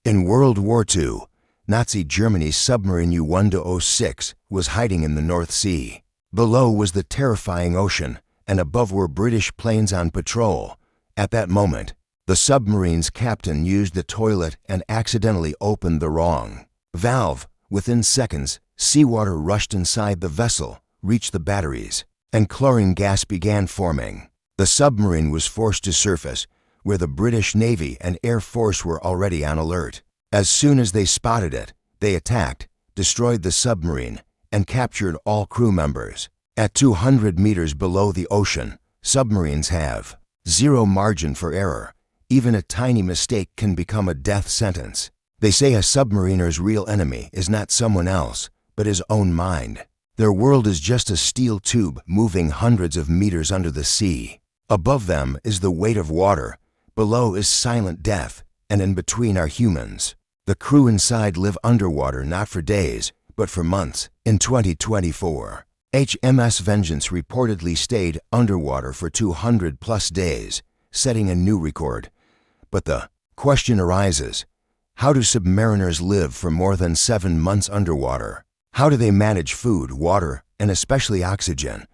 In World War II, Nazi Germany's submarine WW1 was hiding in the North Sea. Below was the terrifying ocean, and above were British planes on patrol. At that moment, the submarine's captain used the toilet and accidentally opened the wrong valve. Within seconds, seawater rushed inside the vessel, reached the batteries, and chlorine gas began forming. The submarine was forced to surface, where the British Navy and Air Force were already on alert. As soon as they spotted it, they attacked, destroyed the submarine, and captured all crew members. At 200 meters below the ocean, submarines have zero margin for error. Even a tiny mistake can become a death sentence. They say a submariner's real enemy is not someone else, but his own mind. Their world is just a steel tube moving hundreds of meters under the sea. Above them is the weight of water, below is silent death, and in between are humans. The crew inside live underwater not for days, but for months. In 2024, HMS Vengeance reportedly stayed underwater for 200+ days, setting a new record. But the question arises, how do submariners live for more than 7 months underwater? How do they manage food, water, and especially oxygen?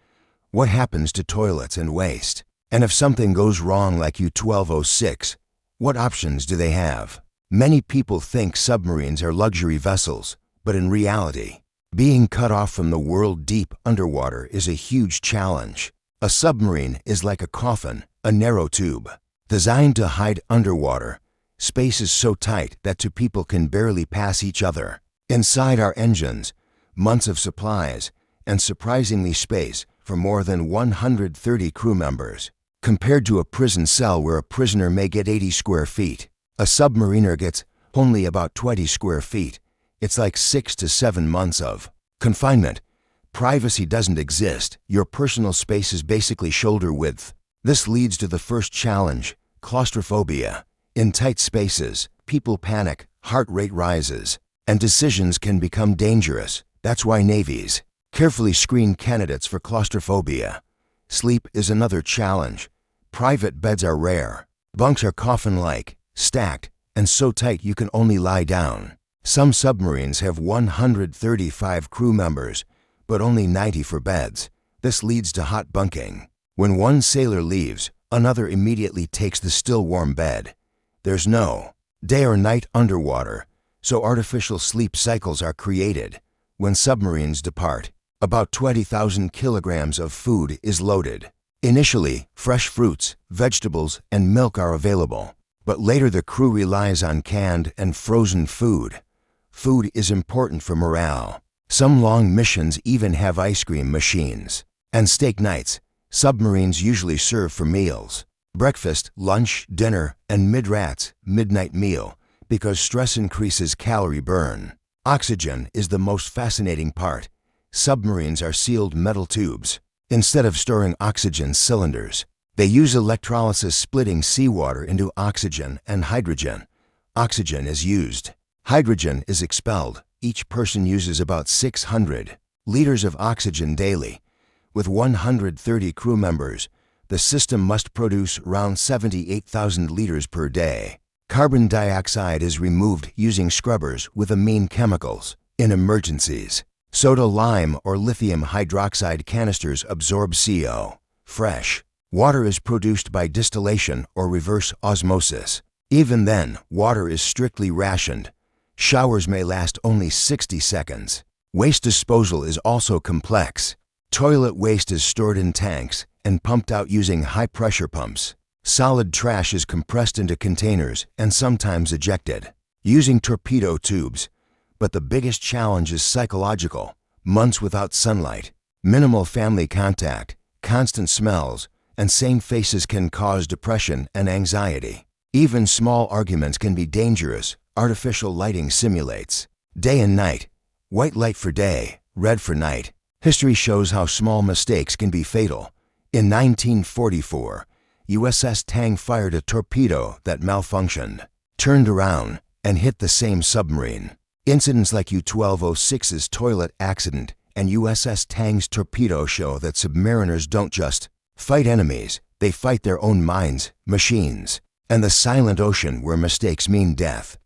What happens to toilets and waste? And if something goes wrong like U-1206, what options do they have? Many people think submarines are luxury vessels, but in reality, being cut off from the world deep underwater is a huge challenge. A submarine is like a coffin, a narrow tube, designed to hide underwater. Space is so tight that two people can barely pass each other. Inside are engines, months of supplies, and surprisingly space for more than 130 crew members. Compared to a prison cell where a prisoner may get 80 square feet, a submariner gets only about 20 square feet. It's like 6 to 7 months of confinement. Privacy doesn't exist. Your personal space is basically shoulder width. This leads to the first challenge, claustrophobia. In tight spaces, people panic, heart rate rises, and decisions can become dangerous. That's why navies carefully screen candidates for claustrophobia. Sleep is another challenge. Private beds are rare. Bunks are coffin-like, stacked, and so tight you can only lie down. Some submarines have 135 crew members, but only 90 for beds. This leads to hot bunking. When one sailor leaves, another immediately takes the still warm bed. There's no day or night underwater, so artificial sleep cycles are created. When submarines depart, about 20,000 kilograms of food is loaded. Initially, fresh fruits, vegetables, and milk are available, but later the crew relies on canned and frozen food. Food is important for morale. Some long missions even have ice cream machines. And steak nights, submarines usually serve for meals. Breakfast, lunch, dinner, and midnight meal, because stress increases calorie burn. Oxygen is the most fascinating part. Submarines are sealed metal tubes. Instead of storing oxygen cylinders, they use electrolysis, splitting seawater into oxygen and hydrogen. Oxygen is used. Hydrogen is expelled. Each person uses about 600 liters of oxygen daily. With 130 crew members, the system must produce around 78,000 liters per day. Carbon dioxide is removed using scrubbers with amine chemicals. In emergencies, soda lime or lithium hydroxide canisters absorb CO. Fresh water is produced by distillation or reverse osmosis. Even then, water is strictly rationed. Showers may last only 60 seconds. Waste disposal is also complex. Toilet waste is stored in tanks and pumped out using high-pressure pumps. Solid trash is compressed into containers and sometimes ejected using torpedo tubes. But the biggest challenge is psychological. Months without sunlight, minimal family contact, constant smells, and same faces can cause depression and anxiety. Even small arguments can be dangerous. Artificial lighting simulates day and night. White light for day, red for night. History shows how small mistakes can be fatal. In 1944, USS Tang fired a torpedo that malfunctioned, turned around, and hit the same submarine. Incidents like U-1206's toilet accident and USS Tang's torpedo show that submariners don't just fight enemies, they fight their own minds, machines, and the silent ocean where mistakes mean death.